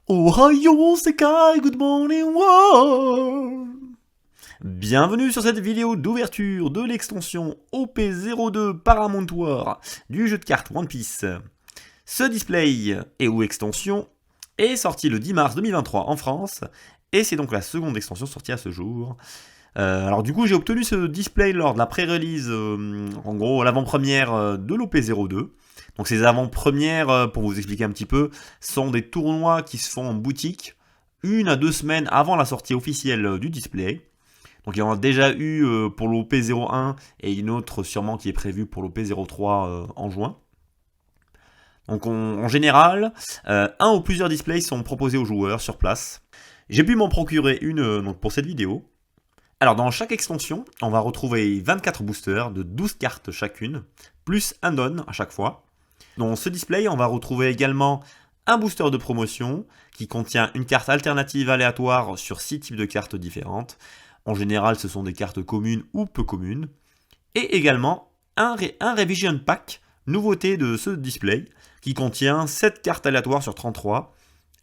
Ohio Sekai, good morning world. Bienvenue sur cette vidéo d'ouverture de l'extension OP02 Paramount War du jeu de cartes One Piece. Ce display et ou extension est sorti le 10 mars 2023 en France et c'est donc la seconde extension sortie à ce jour. Alors du coup j'ai obtenu ce display lors de la pré-release, en gros l'avant-première de l'OP02. Donc ces avant-premières, pour vous expliquer un petit peu, sont des tournois qui se font en boutique 1 à 2 semaines avant la sortie officielle du display. Donc il y en a déjà eu pour l'OP01 et une autre sûrement qui est prévue pour l'OP03 en juin. Donc en général, un ou plusieurs displays sont proposés aux joueurs sur place. J'ai pu m'en procurer une donc pour cette vidéo. Alors dans chaque extension, on va retrouver 24 boosters de 12 cartes chacune, plus un don à chaque fois. Dans ce display, on va retrouver également un booster de promotion qui contient une carte alternative aléatoire sur 6 types de cartes différentes. En général, ce sont des cartes communes ou peu communes. Et également un Revision Pack, nouveauté de ce display, qui contient 7 cartes aléatoires sur 33.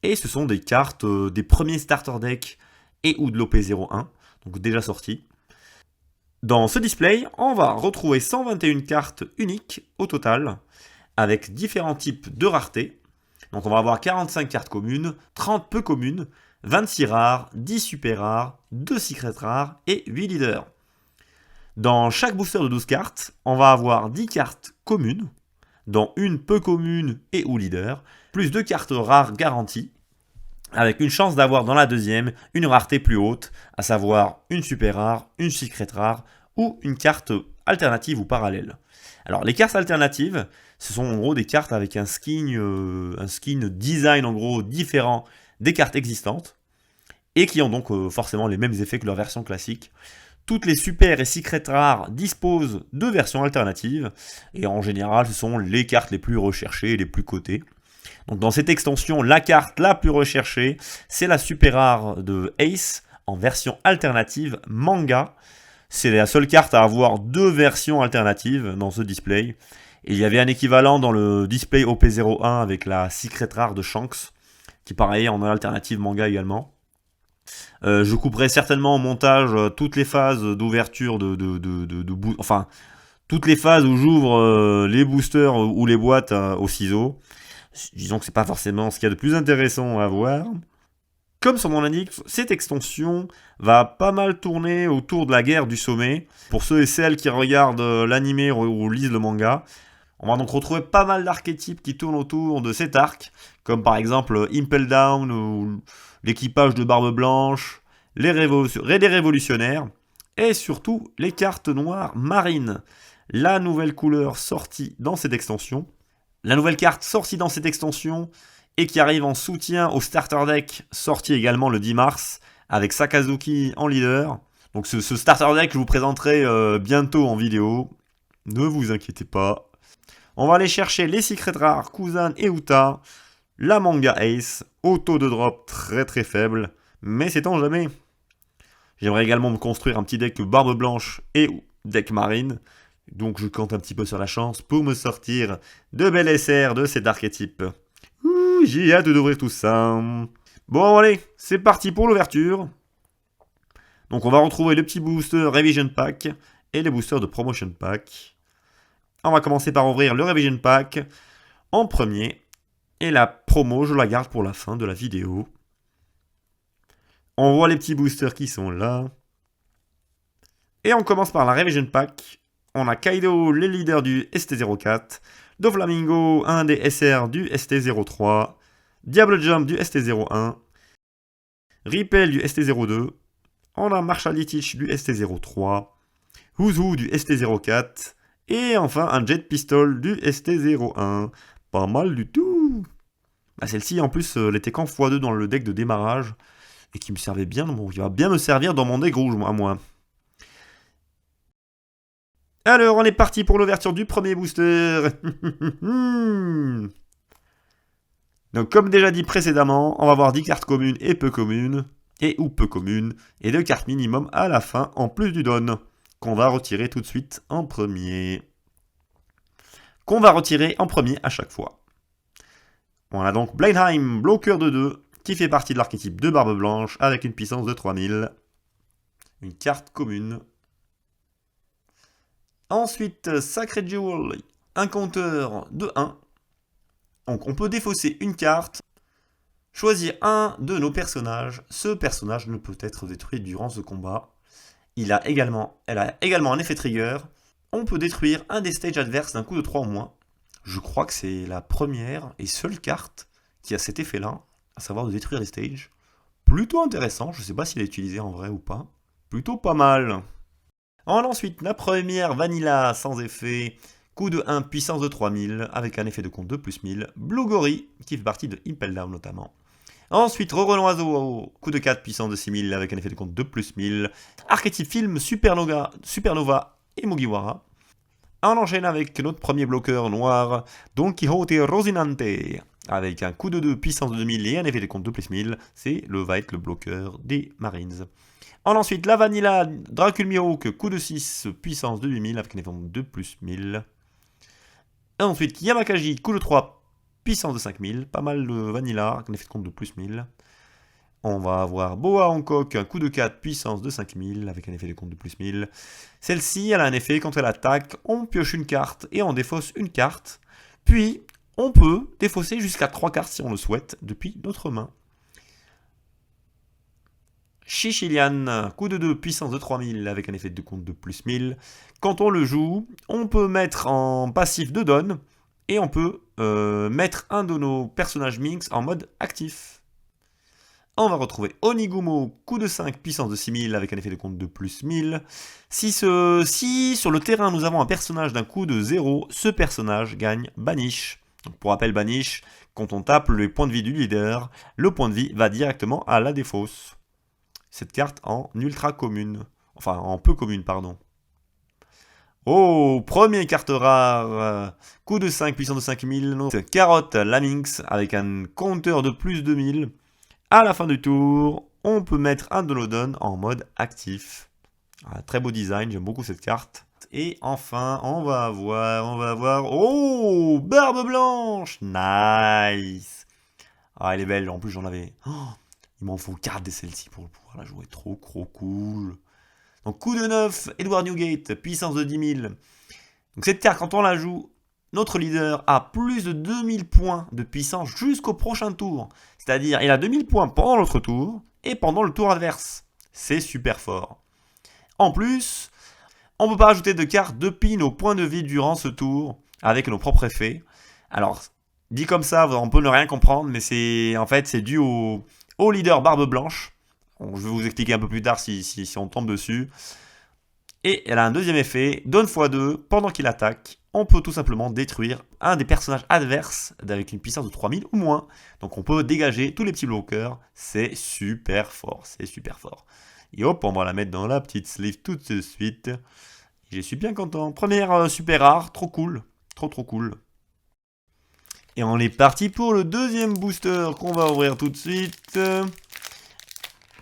Et ce sont des cartes des premiers starter decks et ou de l'OP01, donc déjà sortis. Dans ce display, on va retrouver 121 cartes uniques au total, avec différents types de rareté. Donc on va avoir 45 cartes communes, 30 peu communes, 26 rares, 10 super rares, 2 secrets rares et 8 leaders. Dans chaque booster de 12 cartes, on va avoir 10 cartes communes, dont une peu commune et ou leader, plus 2 cartes rares garanties, avec une chance d'avoir dans la deuxième une rareté plus haute, à savoir une super rare, une secret rare ou une carte alternative ou parallèle. Alors les cartes alternatives, ce sont en gros des cartes avec un skin design en gros différent des cartes existantes et qui ont donc forcément les mêmes effets que leur version classique. Toutes les super et secret rares disposent de versions alternatives et en général ce sont les cartes les plus recherchées et les plus cotées. Donc dans cette extension, la carte la plus recherchée, c'est la super rare de Ace en version alternative manga. C'est la seule carte à avoir deux versions alternatives dans ce display. Et il y avait un équivalent dans le display OP01 avec la secret rare de Shanks, qui pareil en alternative manga également. Je couperai certainement au montage toutes les phases d'ouverture enfin toutes les phases où j'ouvre les boosters ou les boîtes au ciseau. Disons que c'est pas forcément ce qu'il y a de plus intéressant à voir. Comme son nom l'indique, cette extension va pas mal tourner autour de la guerre du sommet. Pour ceux et celles qui regardent l'anime ou lisent le manga, on va donc retrouver pas mal d'archétypes qui tournent autour de cet arc, comme par exemple Impel Down ou l'équipage de Barbe Blanche, les révolutionnaires, et surtout les cartes noires marines. La nouvelle couleur sortie dans cette extension. La nouvelle carte sortie dans cette extension et qui arrive en soutien au starter deck sorti également le 10 mars avec Sakazuki en leader. Donc ce starter deck je vous présenterai bientôt en vidéo. Ne vous inquiétez pas. On va aller chercher les secrets rares Kuzan et Uta, la manga Ace, au taux de drop très très faible, mais c'est-on jamais. J'aimerais également me construire un petit deck Barbe Blanche et deck marine. Donc je compte un petit peu sur la chance pour me sortir de bel SR de cet archétype. Ouh, j'ai hâte d'ouvrir tout ça. Bon allez, c'est parti pour l'ouverture. Donc on va retrouver le petit booster Revision Pack et les boosters de Promotion Pack. On va commencer par ouvrir le Revision Pack en premier. Et la promo, je la garde pour la fin de la vidéo. On voit les petits boosters qui sont là. Et on commence par la Revision Pack. On a Kaido, le leader du ST04, Doflamingo, un des SR du ST03, Diable Jump du ST01, Ripel du ST02, on a Marshall Litich du ST03, Huzu du ST04, et enfin un Jet Pistol du ST01. Pas mal du tout. Celle-ci en plus, elle était qu'en x2 dans le deck de démarrage, et qui me servait bien, qui va bien me servir dans mon deck rouge à moi. Alors, on est parti pour l'ouverture du premier booster. Donc, comme déjà dit précédemment, on va avoir 10 cartes communes et peu communes, et ou peu communes, et 2 cartes minimum à la fin, en plus du don, qu'on va retirer tout de suite en premier. Qu'on va retirer en premier à chaque fois. On a donc Blenheim, bloqueur de 2, qui fait partie de l'archétype de Barbe Blanche avec une puissance de 3000. Une carte commune. Ensuite, Sacred Jewel, un compteur de 1. Donc on peut défausser une carte, choisir un de nos personnages. Ce personnage ne peut être détruit durant ce combat. Elle a également un effet trigger. On peut détruire un des stages adverses d'un coup de 3 ou moins. Je crois que c'est la première et seule carte qui a cet effet-là, à savoir de détruire les stages. Plutôt intéressant, je ne sais pas s'il est utilisé en vrai ou pas. Plutôt pas mal. Ensuite, la première Vanilla sans effet, coup de 1, puissance de 3000, avec un effet de compte de plus 1000. Blue Gory, qui fait partie de Impel Down notamment. Ensuite, Revenons Oiseau, coup de 4, puissance de 6000, avec un effet de compte de plus 1000. Archétype film, Supernova et Mugiwara. On enchaîne avec notre premier bloqueur noir, Don Quixote Rocinante, avec un coup de 2, puissance de 2000 et un effet de compte de plus 1000. Va être le bloqueur des Marines. Ensuite, la Vanilla Dracul Mihawk, coup de 6, puissance de 8000, avec un effet de plus 1000. Ensuite, Yamakagi, coup de 3, puissance de 5000, pas mal de Vanilla, avec un effet de compte de plus 1000. On va avoir Boa Hancock, un coup de 4, puissance de 5000, avec un effet de compte de plus 1000. Celle-ci, elle a un effet, quand elle attaque, on pioche une carte et on défausse une carte. Puis, on peut défausser jusqu'à 3 cartes si on le souhaite, depuis notre main. Chichilian, coup de 2, puissance de 3000, avec un effet de compte de plus 1000. Quand on le joue, on peut mettre en passif de donne, et on peut mettre un de nos personnages Minx en mode actif. On va retrouver Onigumo, coup de 5, puissance de 6000, avec un effet de compte de plus 1000. Si sur le terrain nous avons un personnage d'un coup de 0, ce personnage gagne Banish. Donc pour rappel, Banish, quand on tape les points de vie du leader, le point de vie va directement à la défausse. Cette carte en ultra commune. Enfin, en peu commune, pardon. Oh, premier carte rare. Coup de 5, puissance de 5000. Carotte, la Minx, avec un compteur de plus 2000. À la fin du tour, on peut mettre un Dolodon en mode actif. Ah, très beau design, j'aime beaucoup cette carte. Et enfin, on va avoir... Oh, Barbe Blanche. Nice. Ah, elle est belle, en plus j'en avais... Oh, il m'en faut 4 de celle-ci pour pouvoir la jouer. Trop cool. Donc, coup de 9, Edward Newgate, puissance de 10 000. Donc, cette carte, quand on la joue, notre leader a plus de 2000 points de puissance jusqu'au prochain tour. C'est-à-dire, il a 2000 points pendant l'autre tour et pendant le tour adverse. C'est super fort. En plus, on ne peut pas ajouter de cartes depuis nos points de vie durant ce tour avec nos propres effets. Alors, dit comme ça, on peut ne rien comprendre, mais c'est dû au leader Barbe Blanche. Je vais vous expliquer un peu plus tard si on tombe dessus. Et elle a un deuxième effet, donne x2, pendant qu'il attaque, on peut tout simplement détruire un des personnages adverses avec une puissance de 3000 ou moins. Donc on peut dégager tous les petits bloqueurs, c'est super fort, Et hop, on va la mettre dans la petite sleeve tout de suite. Je suis bien content. Première super rare, trop cool, trop cool. Et on est parti pour le deuxième booster qu'on va ouvrir tout de suite.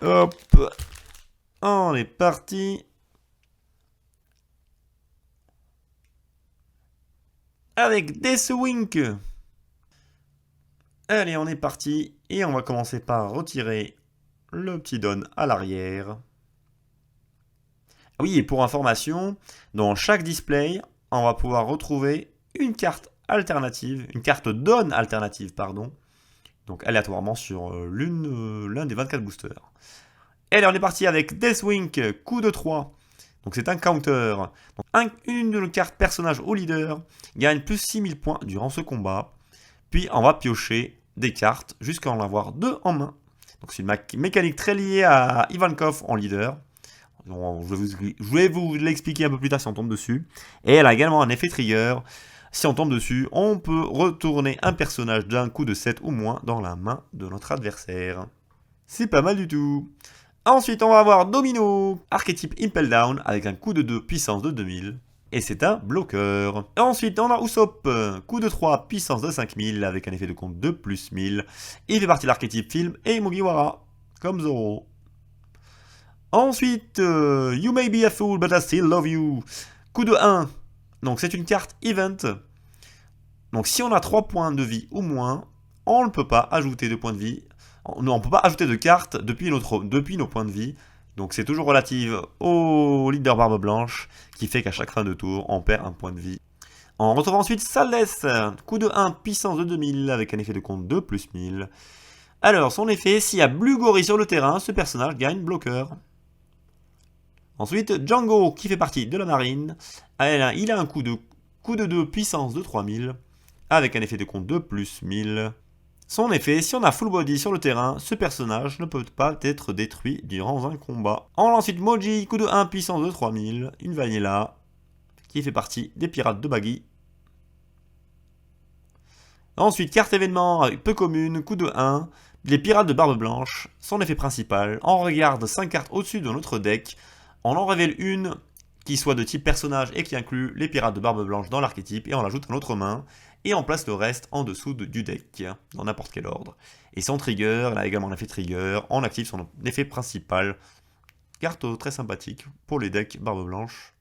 Hop, on est parti. Avec Deathwing. Allez, on est parti. Et on va commencer par retirer le petit don à l'arrière. Oui, et pour information, dans chaque display, on va pouvoir retrouver une carte alternative, une carte don alternative, pardon. Donc aléatoirement sur l'un des 24 boosters. Et allez, on est parti avec Deathwing, coup de 3. Donc c'est un counter. Donc une de nos cartes personnage au leader gagne plus 6000 points durant ce combat. Puis on va piocher des cartes jusqu'à en avoir 2 en main. Donc c'est une mécanique très liée à Ivankov en leader. Je vais vous l'expliquer un peu plus tard si on tombe dessus. Et elle a également un effet trigger. Si on tombe dessus, on peut retourner un personnage d'un coup de 7 ou moins dans la main de notre adversaire. C'est pas mal du tout. Ensuite, on va avoir Domino, archétype Impel Down, avec un coup de 2, puissance de 2000. Et c'est un bloqueur. Ensuite, on a Usopp, coup de 3, puissance de 5000, avec un effet de compte de plus 1000. Il fait partie de l'archétype film et Mugiwara, comme Zoro. Ensuite, You may be a fool, but I still love you. Coup de 1. Donc c'est une carte event. Donc si on a 3 points de vie ou moins, on ne peut pas ajouter de points de vie On ne peut pas ajouter de cartes depuis nos points de vie. Donc c'est toujours relative au leader barbe blanche, qui fait qu'à chaque fin de tour, on perd un point de vie. On retrouve ensuite Saldès, coup de 1, puissance de 2000, avec un effet de compte de plus 1000. Alors, son effet, s'il y a Blugori sur le terrain, ce personnage gagne bloqueur. Ensuite, Django, qui fait partie de la marine, il a un coup de 2, puissance de 3000, avec un effet de compte de plus 1000. Son effet, si on a full body sur le terrain, ce personnage ne peut pas être détruit durant un combat. Ensuite, Moji, coup de 1, puissance de 3000, une vanilla, qui fait partie des pirates de Baggy. Ensuite, carte événement peu commune, coup de 1, les pirates de barbe blanche, son effet principal, on regarde 5 cartes au-dessus de notre deck, on en révèle une qui soit de type personnage et qui inclut les pirates de barbe blanche dans l'archétype, et on l'ajoute à notre main, et on place le reste en dessous du deck, dans n'importe quel ordre. Et son trigger, elle a également un effet trigger, on active son effet principal, carte très sympathique pour les decks barbe blanche.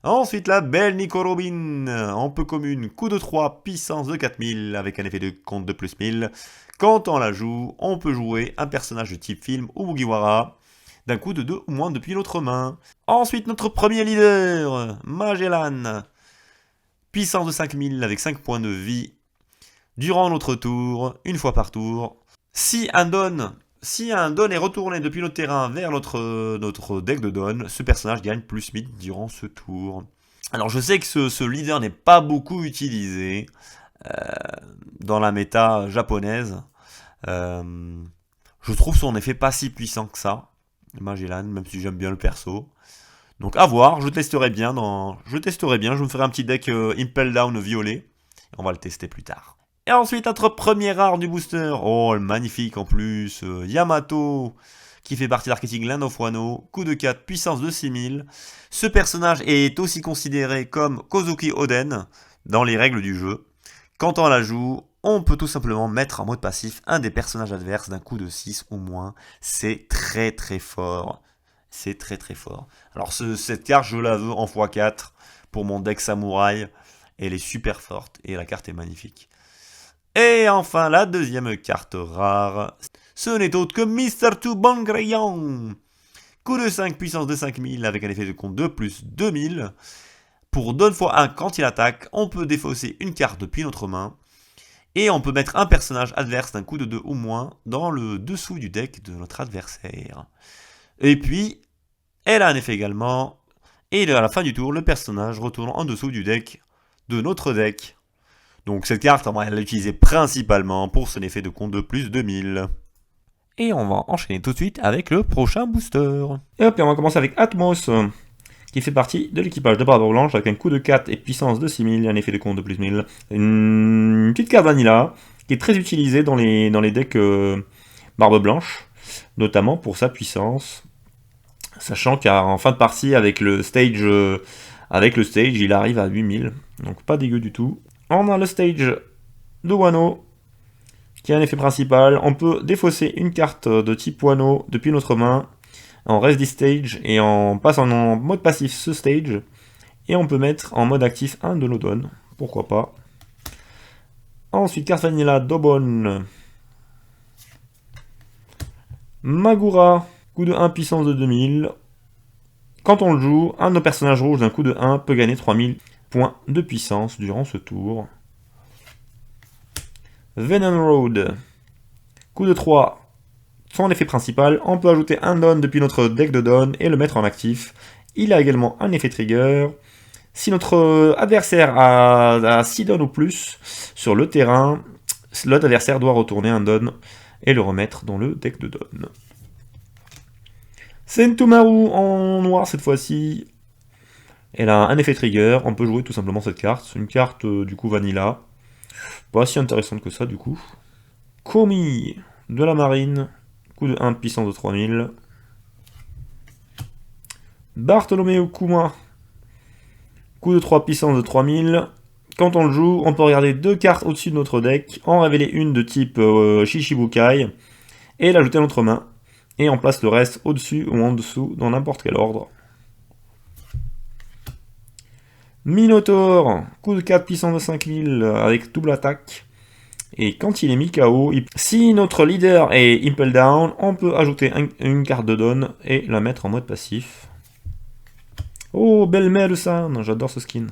Ensuite, la belle Nico Robin, en peu commune, coup de 3, puissance de 4000, avec un effet de compte de plus 1000. Quand on la joue, on peut jouer un personnage de type film ou Mugiwara, d'un coup de 2 ou moins depuis l'autre main. Ensuite, notre premier leader, Magellan, puissance de 5000 avec 5 points de vie. Durant notre tour, une fois par tour, si un don est retourné depuis notre terrain vers notre deck de don, ce personnage gagne plus 1000 durant ce tour. Alors je sais que ce leader n'est pas beaucoup utilisé dans la méta japonaise. Je trouve son effet pas si puissant que ça, Magellan, même si j'aime bien le perso. Donc à voir, je testerai bien, je me ferai un petit deck Impel Down violet. On va le tester plus tard. Et ensuite, notre premier rare du booster. Oh, le magnifique en plus. Yamato, qui fait partie de l'archétype Land of Wano. Coup de 4, puissance de 6000. Ce personnage est aussi considéré comme Kozuki Oden dans les règles du jeu. Quand on la joue, on peut tout simplement mettre en mode passif un des personnages adverses d'un coup de 6 ou moins. C'est très très fort. C'est très très fort. Alors cette carte, je la veux en x4 pour mon deck samouraï. Elle est super forte et la carte est magnifique. Et enfin, la deuxième carte rare, ce n'est autre que Mr. Tubangrayan. Coup de 5, puissance de 5000 avec un effet de compte de plus 2000. Pour 2 x 1 quand il attaque, on peut défausser une carte depuis notre main. Et on peut mettre un personnage adverse d'un coup de 2 ou moins dans le dessous du deck de notre adversaire. Et puis, elle a un effet également. Et à la fin du tour, le personnage retourne en dessous du deck de notre deck. Donc cette carte, elle est utilisée principalement pour son effet de compte de plus 2000. Et on va enchaîner tout de suite avec le prochain booster. Et hop, et on va commencer avec Atmos, qui fait partie de l'équipage de Barbe Blanche, avec un coup de 4 et puissance de 6000, un effet de compte de plus 1000. Une petite carte vanilla, qui est très utilisée dans les decks Barbe Blanche, notamment pour sa puissance. Sachant qu'en fin de partie, avec le stage, il arrive à 8000, donc pas dégueu du tout. On a le stage de Wano, qui a un effet principal. On peut défausser une carte de type Wano depuis notre main. On reste des stage et on passe en mode passif ce stage. Et on peut mettre en mode actif un de nos dons. Pourquoi pas. Ensuite, carte vanilla Dobon. Magura, coup de 1, puissance de 2000. Quand on le joue, un de nos personnages rouges d'un coup de 1 peut gagner 3000 points de puissance durant ce tour. Venom Road, coup de 3, son effet principal, on peut ajouter un don depuis notre deck de don et le mettre en actif. Il a également un effet trigger. Si notre adversaire a 6 dons ou plus sur le terrain, l'autre adversaire doit retourner un don et le remettre dans le deck de don. Sentomaru en noir cette fois-ci. Elle a un effet trigger, on peut jouer tout simplement cette carte. C'est une carte du coup vanilla. Pas si intéressante que ça du coup. Komi de la marine. Coup de 1, puissance de 3000. Bartholomew Kuma. Coup de 3, puissance de 3000. Quand on le joue, on peut regarder 2 cartes au-dessus de notre deck, en révéler une de type Shishibukai, et l'ajouter à notre main. Et on place le reste au-dessus ou en dessous, dans n'importe quel ordre. Minotaur, coup de 4, puissance de 5000 avec double attaque. Et quand il est mis KO, si notre leader est Impel Down, on peut ajouter une carte de Dawn et la mettre en mode passif. Oh, belle Melusan, j'adore ce skin.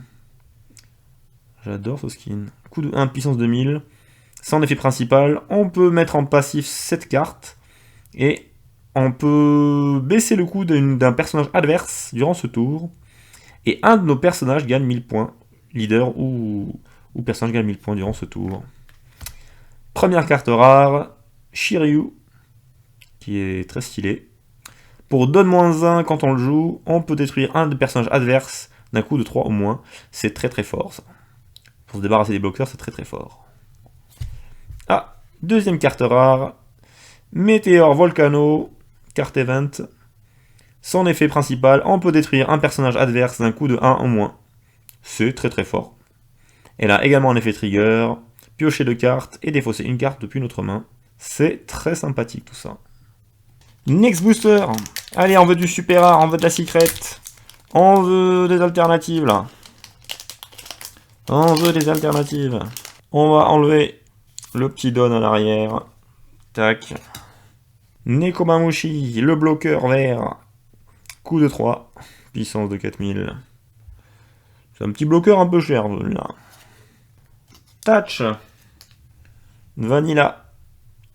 J'adore ce skin. Coup de 1, puissance 2000. Sans effet principal, on peut mettre en passif cette carte. Et on peut baisser le coût d'un personnage adverse durant ce tour. Et un de nos personnages gagne 1000 points. Leader ou personnage gagne 1000 points durant ce tour. Première carte rare, Shiryu, qui est très stylé. Pour donne-1, quand on le joue, on peut détruire un des personnages adverses d'un coup de 3 au moins. C'est très très fort ça. Pour se débarrasser des bloqueurs, c'est très très fort. Ah, deuxième carte rare, Météore Volcano, carte event. Son effet principal, on peut détruire un personnage adverse d'un coup de 1 au moins. C'est très très fort. Elle a également un effet trigger, piocher 2 cartes et défausser une carte depuis notre main. C'est très sympathique tout ça. Next booster. Allez, on veut du super rare, on veut de la secret. On veut des alternatives là. On veut des alternatives. On va enlever le petit Dawn à l'arrière. Tac. Nekomamushi, le bloqueur vert. Coup de 3. Puissance de 4000. C'est un petit bloqueur un peu cher là. Touch. Vanilla.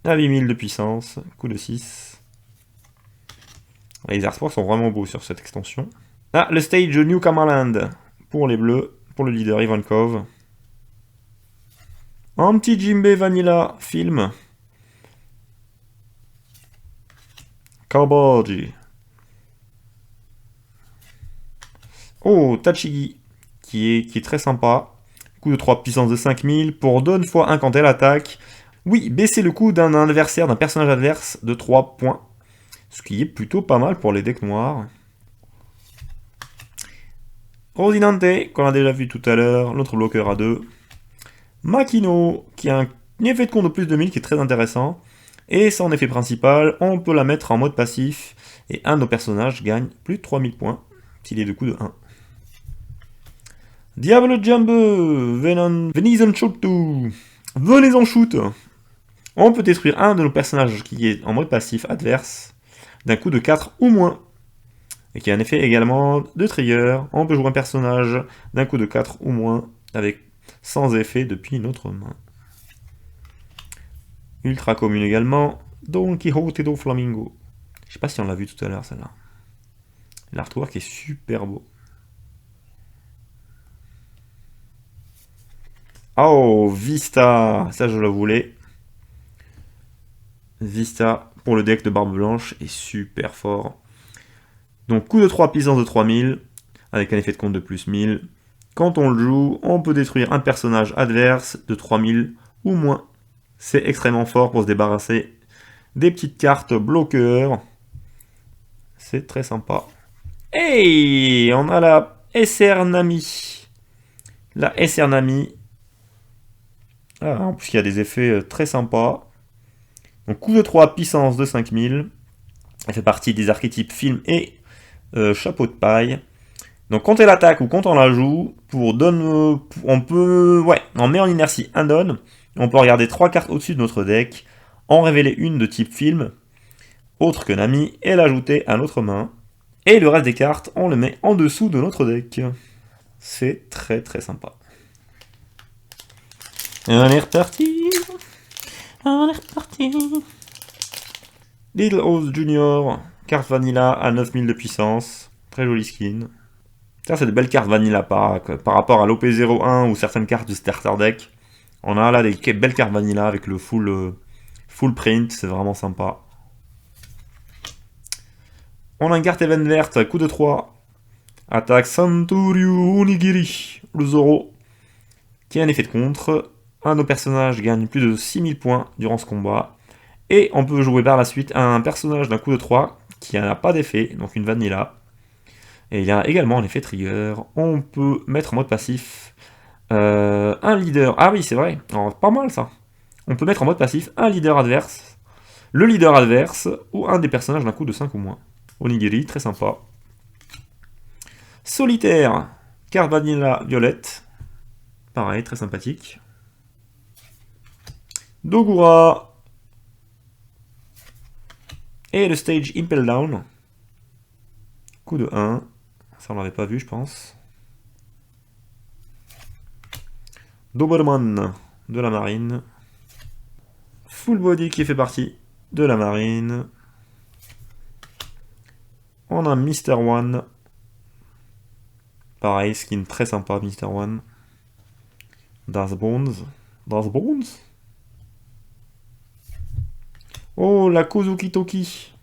À 8000 de puissance. Coup de 6. Les artworks sont vraiment beaux sur cette extension. Ah, le stage Newcomerland. Pour les bleus. Pour le leader Ivankov. Un petit Jimbei Vanilla film. Kaboji. Oh, Tachigi. Qui est très sympa. Coup de 3, puissance de 5000. Pour donne fois 1 quand elle attaque. Oui, baisser le coût d'un adversaire, d'un personnage adverse de 3 points. Ce qui est plutôt pas mal pour les decks noirs. Rosinante, qu'on a déjà vu tout à l'heure, l'autre bloqueur à 2. Makino, qui a un effet de compte de plus de 1000 qui est très intéressant. Et son effet principal, on peut la mettre en mode passif. Et un de nos personnages gagne plus de 3000 points, s'il est de coup de 1. Diable Jumbo, Venison Shotu, venez en shoot. On peut détruire un de nos personnages qui est en mode passif adverse d'un coup de 4 ou moins. Et qui a un effet également de trigger. On peut jouer un personnage d'un coup de 4 ou moins avec sans effet depuis notre main. Ultra commune également. Don Quixote do Flamingo. Je sais pas si on l'a vu tout à l'heure celle-là. L'artwork est super beau. Oh, Vista. Ça je la voulais. Vista pour le deck de Barbe Blanche est super fort. Donc coup de 3, puissance de 3000, avec un effet de compte de plus 1000. Quand on le joue, on peut détruire un personnage adverse de 3000 ou moins. C'est extrêmement fort pour se débarrasser des petites cartes bloqueurs. C'est très sympa. Et on a la SR Nami. La SR Nami. Ah, en plus, il y a des effets très sympas. Donc coup de 3, puissance de 5000. Elle fait partie des archétypes film et chapeau de paille. Donc quand elle attaque ou quand on la joue, on peut, on met en inertie un don. On peut regarder 3 cartes au-dessus de notre deck, en révéler une de type film, autre que Nami, et l'ajouter à notre main. Et le reste des cartes, on le met en dessous de notre deck. C'est très très sympa. On est reparti. On est reparti. Little House Junior, carte vanilla à 9000 de puissance. Très jolie skin. Ça, c'est de belles cartes vanilla par rapport à l'OP01 ou certaines cartes du starter deck. On a là des belles cartes vanilla avec le full print, c'est vraiment sympa. On a une carte event verte, coup de 3. Attaque Santoryu Onigiri, le Zoro, qui a un effet de contre. Un de nos personnages gagne plus de 6000 points durant ce combat. Et on peut jouer par la suite un personnage d'un coup de 3 qui n'a pas d'effet, donc une vanilla. Et il y a également un effet trigger. On peut mettre en mode passif un leader. Ah oui, c'est vrai. Alors, pas mal ça. On peut mettre en mode passif un leader adverse, le leader adverse, ou un des personnages d'un coup de 5 ou moins. Onigiri, très sympa. Solitaire, carte vanilla violette. Pareil, très sympathique. Dogura. Et le stage Impel Down. Coup de 1. Ça, on l'avait pas vu, je pense. Doberman de la marine. Full body qui fait partie de la marine. On a Mr. One. Pareil, skin très sympa, Mr. One. Das Bones. Das Bones. Oh, la Kozuki Toki.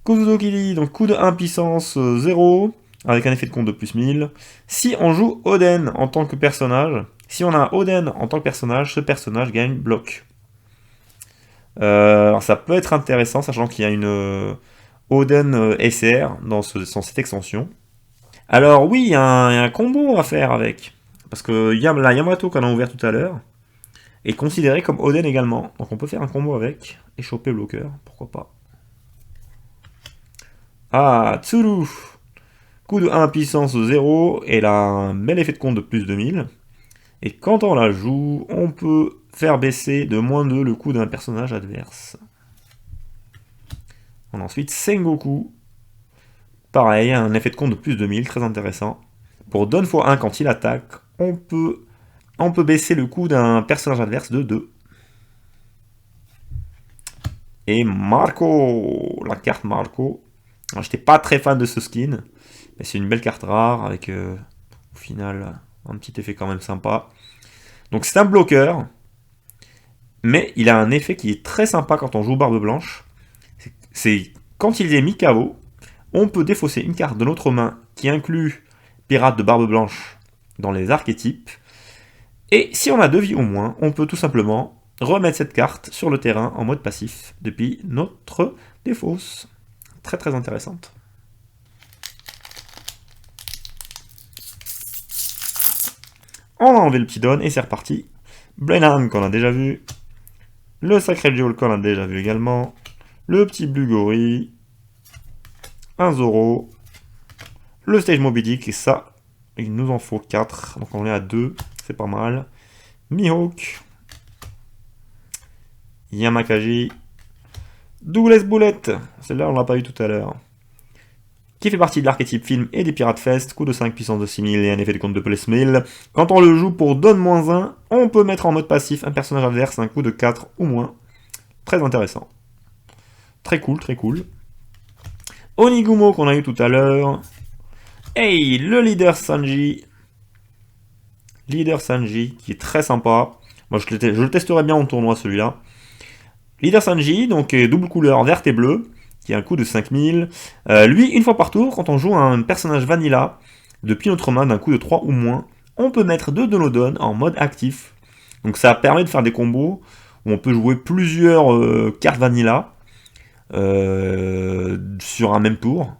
Kozuki, donc coup de 1 puissance 0, avec un effet de compte de plus 1000. Si on joue Oden en tant que personnage, si on a Oden en tant que personnage, ce personnage gagne bloc. Alors ça peut être intéressant, sachant qu'il y a une Oden SR dans cette extension. Alors oui, il y a un combo à faire avec. Parce que la Yamato qu'on a ouvert tout à l'heure est considérée comme Oden également. Donc on peut faire un combo avec et choper bloqueur, pourquoi pas. Ah, Tsuru. Coup de 1 puissance 0, et elle a un bel effet de compte de plus 2000. Et quand on la joue, on peut faire baisser de moins 2 le coût d'un personnage adverse. On a ensuite Sengoku. Pareil, un effet de compte de plus 2000, très intéressant. Pour Don x1 quand il attaque, on peut baisser le coût d'un personnage adverse de 2. Et Marco, la carte Marco. J'étais pas très fan de ce skin, mais c'est une belle carte rare avec au final un petit effet quand même sympa. Donc c'est un bloqueur, mais il a un effet qui est très sympa quand on joue Barbe Blanche. C'est quand il est mis KO, on peut défausser une carte de notre main qui inclut Pirate de Barbe Blanche dans les archétypes. Et si on a 2 vies au moins, on peut tout simplement remettre cette carte sur le terrain en mode passif depuis notre défausse. Très très intéressante. On a enlevé le petit Don et c'est reparti. Blenheim qu'on a déjà vu. Le Sacré Joel qu'on a déjà vu également. Le petit Blue Gory. Un Zoro. Le Stage Moby Dick et ça, il nous en faut 4. Donc on est à 2, c'est pas mal. Mihawk. Yamakagi. Douglas Bullet. Celle-là on l'a pas eu tout à l'heure. Qui fait partie de l'archétype film et des Pirates Fest, coup de 5 puissance de 6000 et un effet de compte de plus 1000. Quand on le joue pour donne-1, on peut mettre en mode passif un personnage adverse, un coup de 4 ou moins. Très intéressant. Très cool, très cool. Onigumo qu'on a eu tout à l'heure. Hey, le leader Sanji. Leader Sanji, qui est très sympa. Moi je le testerai bien en tournoi celui-là. Leader Sanji, donc double couleur verte et bleue, qui a un coût de 5000. Lui, une fois par tour, quand on joue un personnage vanilla, depuis notre main d'un coup de 3 ou moins, on peut mettre 2 de nos dons en mode actif. Donc ça permet de faire des combos où on peut jouer plusieurs cartes vanilla sur un même tour,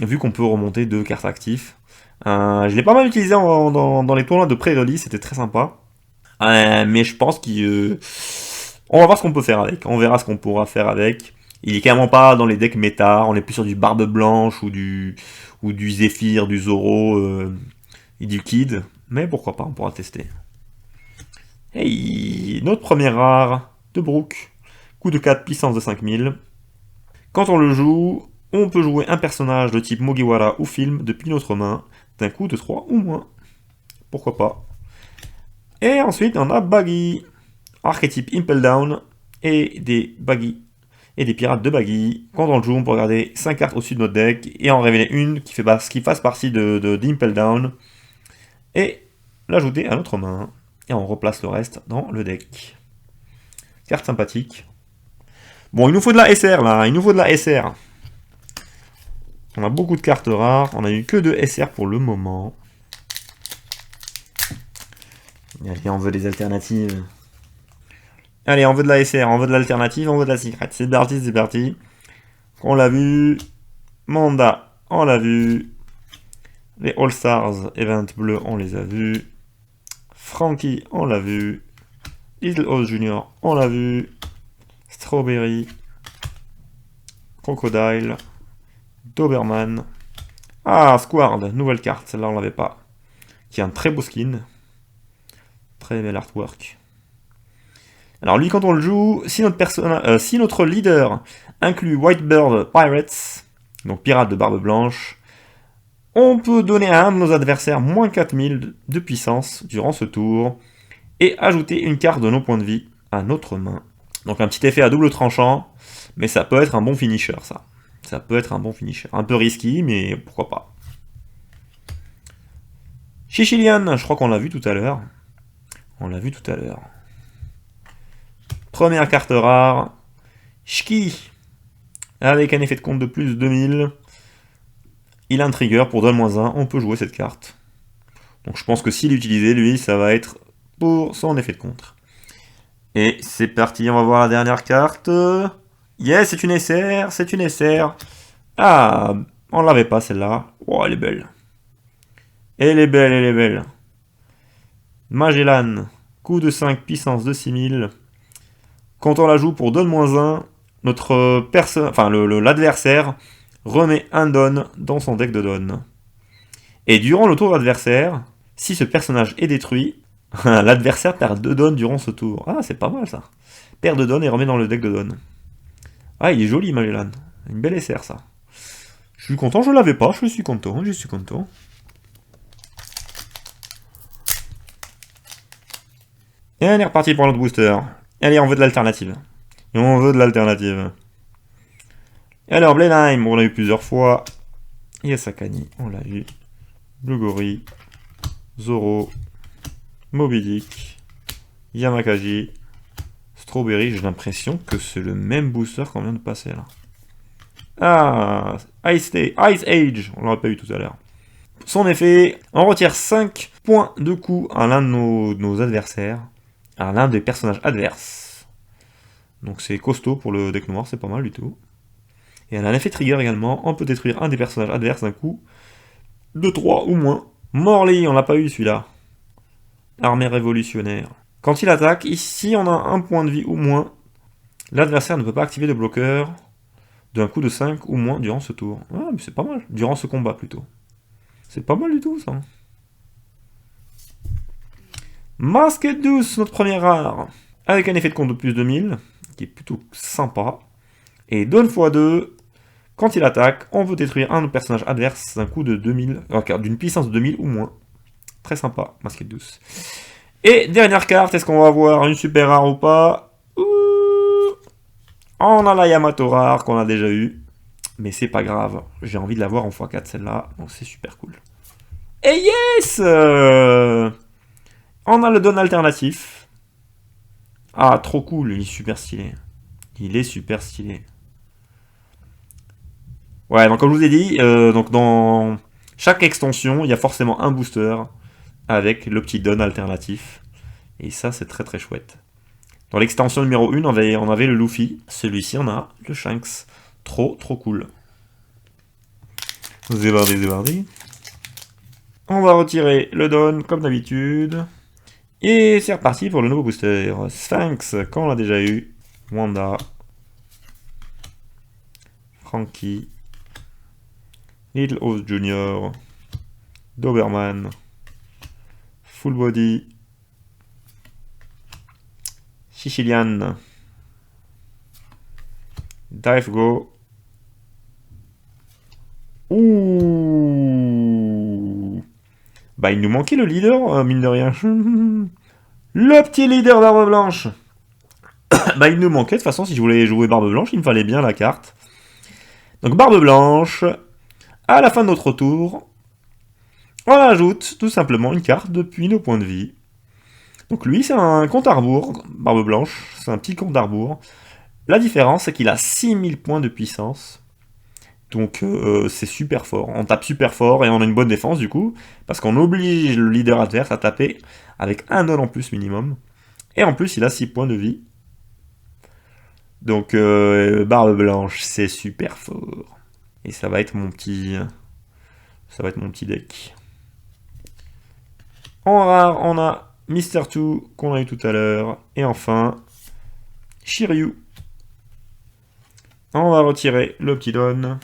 vu qu'on peut remonter 2 cartes actives. Je l'ai pas mal utilisé dans les tournois de pré-release, c'était très sympa. Mais je pense qu'on va voir ce qu'on peut faire avec, on verra ce qu'on pourra faire avec. Il est carrément pas dans les decks méta, on est plus sur du Barbe Blanche ou du Zephyr, du Zoro et du Kid. Mais pourquoi pas, on pourra tester. Hey, notre première rare de Brook. Coup de 4, puissance de 5000. Quand on le joue, on peut jouer un personnage de type Mugiwara ou film depuis notre main, d'un coup de 3 ou moins. Pourquoi pas. Et ensuite, on a Baggy. Archétype Impel Down et des Baggy. Et des pirates de Baggy. Quand on le joue, on peut regarder 5 cartes au-dessus de notre deck et en révéler une qui fasse partie d'Impel Down et l'ajouter à notre main. Et on replace le reste dans le deck. Carte sympathique. Bon, il nous faut de la SR là, il nous faut de la SR. On a beaucoup de cartes rares, on a eu que de SR pour le moment. Allez, on veut des alternatives. Allez, on veut de la SR, on veut de l'alternative, on veut de la secret. C'est parti, c'est parti. On l'a vu. Manda, on l'a vu. Les All Stars Event Bleu, on les a vus. Frankie, on l'a vu. Little Oz Junior, on l'a vu. Strawberry. Crocodile. Doberman. Ah, Squard, nouvelle carte, celle-là on l'avait pas. Qui a un très beau skin. Très bel artwork. Alors lui, quand on le joue, si notre leader inclut Whitebird Pirates, donc pirates de barbe blanche, on peut donner à un de nos adversaires moins 4000 de puissance durant ce tour, et ajouter une carte de nos points de vie à notre main. Donc un petit effet à double tranchant, mais ça peut être un bon finisher, ça. Ça peut être un bon finisher. Un peu risky, mais pourquoi pas. Chichilian, je crois qu'on l'a vu tout à l'heure. On l'a vu tout à l'heure. Première carte rare. Shki. Avec un effet de compte de plus 2000. Il a un trigger pour donne-1. On peut jouer cette carte. Donc je pense que s'il l'utilise, lui, ça va être pour son effet de contre. Et c'est parti, on va voir la dernière carte. Yes, c'est une SR, c'est une SR. Ah, on l'avait pas celle-là. Oh, elle est belle. Elle est belle, elle est belle. Magellan, coup de 5, puissance de 6000. Quand on la joue pour donne-1, notre l'adversaire remet un don dans son deck de don. Et durant le tour adversaire, si ce personnage est détruit, l'adversaire perd 2 dons durant ce tour. Ah, c'est pas mal ça. Perd 2 dons et remet dans le deck de don. Ah, il est joli, Magellan. Une belle SR, ça. Je suis content, je l'avais pas, je suis content, je suis content. Et on est reparti pour notre booster. Allez, on veut de l'alternative. Et on veut de l'alternative. Alors, Blenheim, on l'a eu plusieurs fois. Yasakani, on l'a eu. Blugori, Zoro, Moby Dick, Yamakaji, Strawberry. J'ai l'impression que c'est le même booster qu'on vient de passer là. Ah, Ice Age, on l'aurait pas eu tout à l'heure. Son effet, on retire 5 points de coup à l'un de nos adversaires, à l'un des personnages adverses. Donc c'est costaud pour le deck noir, c'est pas mal du tout. Et elle a un effet trigger également, on peut détruire un des personnages adverses d'un coup, de 3 ou moins. Morley, on l'a pas eu celui-là. Armée révolutionnaire. Quand il attaque, ici on a un point de vie ou moins, l'adversaire ne peut pas activer de bloqueur d'un coup de 5 ou moins durant ce tour. Ah, mais c'est pas mal. Durant ce combat, plutôt. C'est pas mal du tout, ça. Masquette douce, notre première rare. Avec un effet de compte de plus de 1000, qui est plutôt sympa. Et donne x2. Quand il attaque, on peut détruire un de nos personnages adverses d'un coup de 2000, d'une puissance de 2000 ou moins. Très sympa, masquette douce. Et dernière carte, est-ce qu'on va avoir une super rare ou pas? On a la Yamato rare qu'on a déjà eu. Mais c'est pas grave. J'ai envie de la voir en x4 celle-là. Donc c'est super cool. Et yes on a le don alternatif. Ah, trop cool. Il est super stylé. Il est super stylé. Ouais, donc comme je vous ai dit, donc dans chaque extension, il y a forcément un booster avec le petit don alternatif. Et ça, c'est très très chouette. Dans l'extension numéro 1, on avait le Luffy. Celui-ci, on a le Shanks. Trop, trop cool. Zébardi. On va retirer le don, comme d'habitude. Et c'est reparti pour le nouveau booster. Sphinx, qu'on l'a déjà eu. Wanda. Frankie. Little House Junior. Doberman. Full Body. Sicilian. Dive Go. Ouh. Bah il nous manquait le leader, mine de rien. Le petit leader Barbe Blanche. Bah il nous manquait, de toute façon si je voulais jouer Barbe Blanche, il me fallait bien la carte. Donc Barbe Blanche. À la fin de notre tour, on ajoute tout simplement une carte depuis nos points de vie. Donc lui, c'est un compte à rebours, Barbe Blanche, c'est un petit compte à rebours. La différence, c'est qu'il a 6000 points de puissance. Donc c'est super fort. On tape super fort et on a une bonne défense du coup, parce qu'on oblige le leader adverse à taper avec un don en plus minimum. Et en plus, il a 6 points de vie. Donc Barbe Blanche, c'est super fort. Et ça va être mon petit deck. En rare, on a Mr. 2 qu'on a eu tout à l'heure. Et enfin, Shiryu. On va retirer le petit don.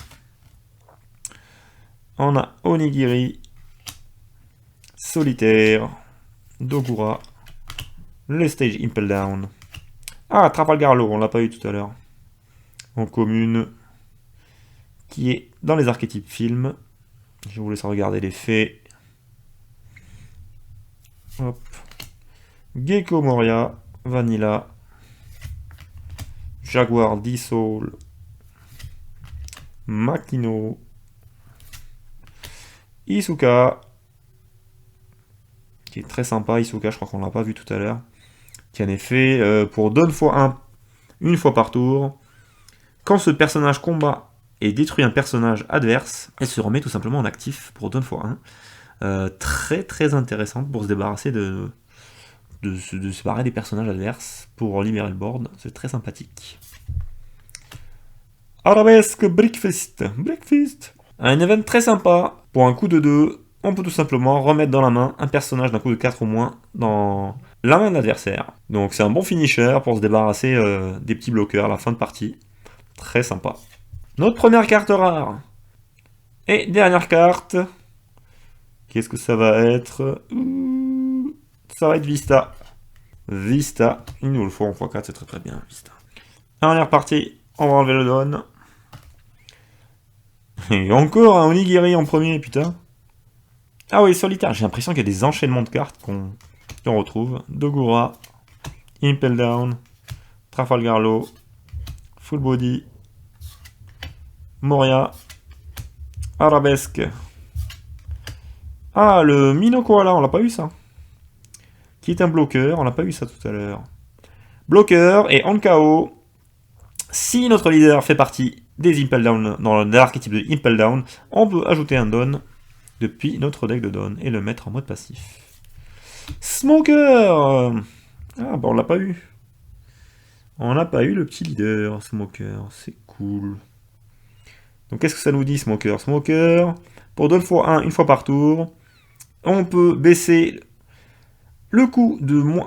On a Onigiri, Solitaire, Dogura, le Stage Impel Down, Ah, Trafalgar Law, on l'a pas eu tout à l'heure. En commune. Qui est dans les archétypes films. Je vous laisse regarder les faits. Hop. Gecko Moria, Vanilla, Jaguar D-Soul, Makino, Isuka, qui est très sympa, Isuka, je crois qu'on l'a pas vu tout à l'heure, qui en effet, pour 2 fois 1, une fois par tour, quand ce personnage combat et détruit un personnage adverse, elle se remet tout simplement en actif pour 2 fois 1. Très très intéressante pour se débarrasser de se barrer des personnages adverses pour libérer le board, c'est très sympathique. Arabesque Breakfast. Un event très sympa. Pour un coup de 2, on peut tout simplement remettre dans la main un personnage d'un coup de 4 au moins dans la main de l'adversaire. Donc c'est un bon finisher pour se débarrasser des petits bloqueurs à la fin de partie. Très sympa. Notre première carte rare. Et dernière carte. Qu'est-ce que ça va être? Ça va être Vista. Vista. Il nous le faut en x4, c'est très très bien, Vista. Dernière partie, on va enlever le don. Et encore un Onigiri en premier, putain. Ah oui, solitaire. J'ai l'impression qu'il y a des enchaînements de cartes qu'on retrouve. Dogura, Impel Down, Trafalgar Law, Full Body, Moria, Arabesque. Ah, le Mino Koala, on l'a pas eu ça. Qui est un bloqueur, on l'a pas eu ça tout à l'heure. Bloqueur et en KO. Si notre leader fait partie des Impel Down, dans l'archétype de Impel Down, on peut ajouter un Don depuis notre deck de Don et le mettre en mode passif. Smoker. Ah bah on l'a pas eu. On n'a pas eu le petit leader, Smoker. C'est cool. Donc qu'est-ce que ça nous dit, Smoker? Smoker, pour 2 fois 1, une fois par tour, on peut baisser le coût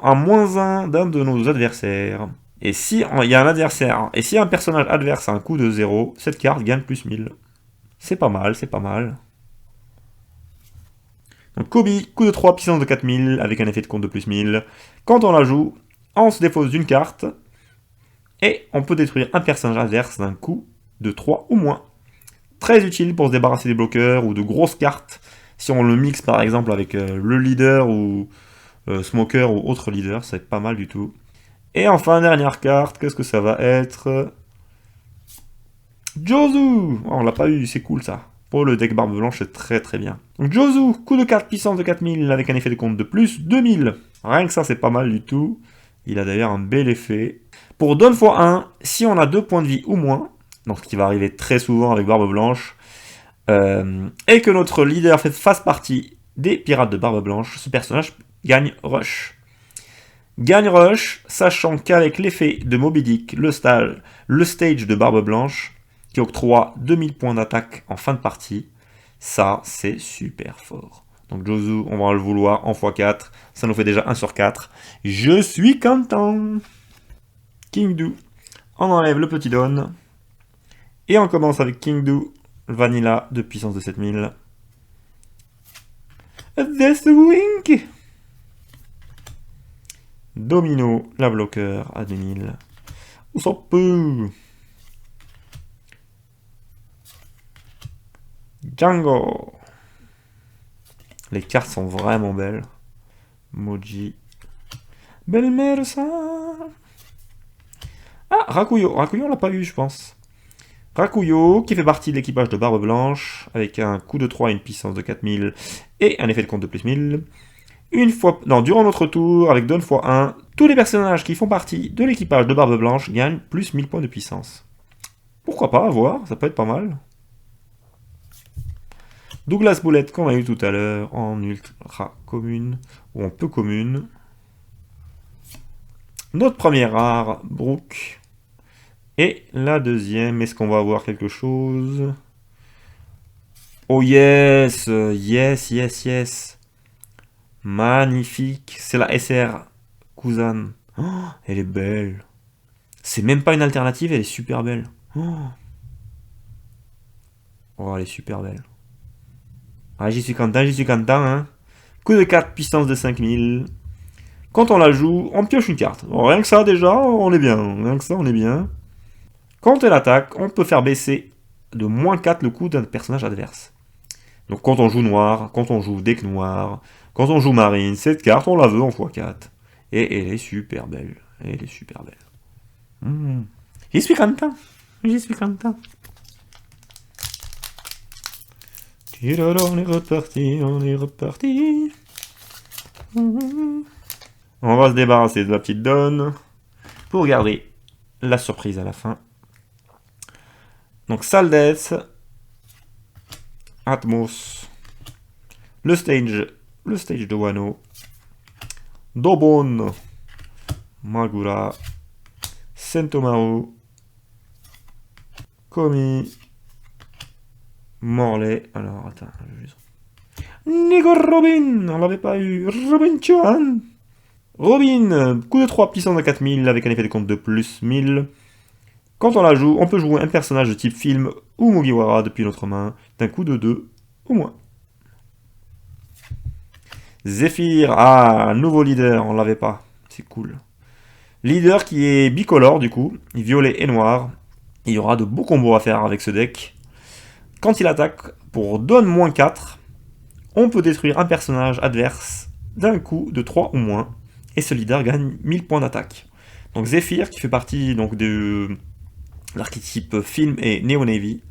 à -1 d'un de nos adversaires. Et si il y a un adversaire, et si un personnage adverse a un coût de 0, cette carte gagne plus 1000. C'est pas mal, c'est pas mal. Donc Kobe, coup de 3, puissance de 4000, avec un effet de compte de plus 1000. Quand on la joue, on se dépose d'une carte, et on peut détruire un personnage adverse d'un coup de 3 ou moins. Très utile pour se débarrasser des bloqueurs ou de grosses cartes, si on le mixe par exemple avec le leader ou Smoker ou autre leader, c'est pas mal du tout. Et enfin, dernière carte, qu'est-ce que ça va être? Jozu. Oh, on l'a pas eu, c'est cool ça. Pour le deck barbe blanche, c'est très très bien. Donc Jozu, coup de 4, puissance de 4000, avec un effet de compte de plus 2000. Rien que ça, c'est pas mal du tout. Il a d'ailleurs un bel effet. Pour Don x1, si on a 2 points de vie ou moins, donc ce qui va arriver très souvent avec barbe blanche, et que notre leader fasse partie des pirates de barbe blanche, ce personnage gagne Rush. Gagne Rush, sachant qu'avec l'effet de Moby Dick, le stage de Barbe Blanche, qui octroie 2000 points d'attaque en fin de partie, ça c'est super fort. Donc Jozu, on va le vouloir en x4, ça nous fait déjà 1 sur 4. Je suis content. King Do, on enlève le petit Don, et on commence avec King Do, Vanilla de puissance de 7000. Death Wing. Domino, la bloqueur à 2000. On s'en peut. Django. Les cartes sont vraiment belles. Moji. Belle-mère ça. Ah, Rakuyo. Rakuyo, on l'a pas eu, je pense. Rakuyo, qui fait partie de l'équipage de Barbe Blanche, avec un coup de 3 et une puissance de 4000, et un effet de compte de plus 1000. Durant notre tour, avec Don x1, tous les personnages qui font partie de l'équipage de Barbe Blanche gagnent plus 1000 points de puissance. Pourquoi pas, à voir, ça peut être pas mal. Douglas Bullet qu'on a eu tout à l'heure en ultra commune, ou en peu commune. Notre première rare, Brooke. Et la deuxième, est-ce qu'on va avoir quelque chose? Oh yes, yes. Magnifique. C'est la SR Kuzan. Oh, elle est belle. C'est même pas une alternative, elle est super belle. Oh, elle est super belle. Ah, j'y suis content, hein. Coup de 4, puissance de 5000. Quand on la joue, on pioche une carte. Bon, rien que ça, déjà, on est bien. Rien que ça, on est bien. Quand elle attaque, on peut faire baisser de -4 le coût d'un personnage adverse. Donc quand on joue noir, quand on joue deck noir, quand on joue marine, cette carte, on la veut en x4. Et elle est super belle. Elle est super belle. J'y suis content. J'y suis content. On est reparti, on est reparti. On va se débarrasser de la petite donne pour garder la surprise à la fin. Donc Saldès, Atmos, le stage de Wano, Dobon, Magura, Sentomaru, Komi, Morley. Alors attends, Nico Robin, on l'avait pas eu. Robin Chan. Robin, coup de 3 puissance de 4000 avec un effet de compte de plus 1000. Quand on la joue, on peut jouer un personnage de type film ou Mugiwara depuis notre main d'un coup de 2 ou moins. Zephyr, ah, nouveau leader, on l'avait pas, c'est cool. Leader qui est bicolore du coup, violet et noir. Il y aura de beaux combos à faire avec ce deck. Quand il attaque, pour donne -4, on peut détruire un personnage adverse d'un coup de 3 ou moins. Et ce leader gagne 1000 points d'attaque. Donc Zephyr, qui fait partie donc, de l'archétype film et Neo Navy,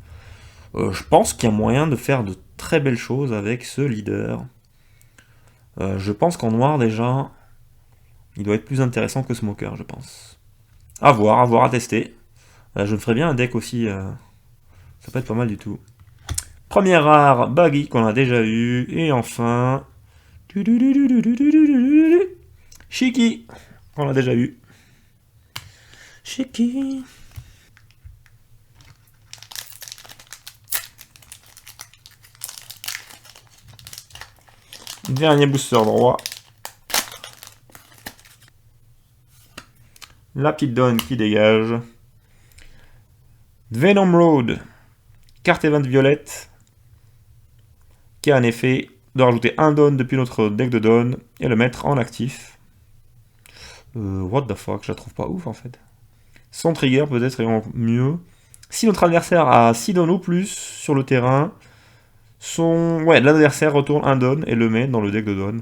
je pense qu'il y a moyen de faire de très belles choses avec ce leader. Je pense qu'en noir déjà, il doit être plus intéressant que Smoker, je pense. À voir, à tester. Je me ferais bien un deck aussi, ça peut être pas mal du tout. Première rare, Baggy, qu'on a déjà eu. Et enfin... Shiki, on l'a déjà eu. Shiki. Dernier booster droit. La petite donne qui dégage. Venom Road. Carte event violette. Qui a un effet de rajouter un don depuis notre deck de don et le mettre en actif. What the fuck, je la trouve pas ouf en fait. Son trigger peut-être est mieux. Si notre adversaire a 6 dons ou plus sur le terrain, l'adversaire retourne un don et le met dans le deck de don.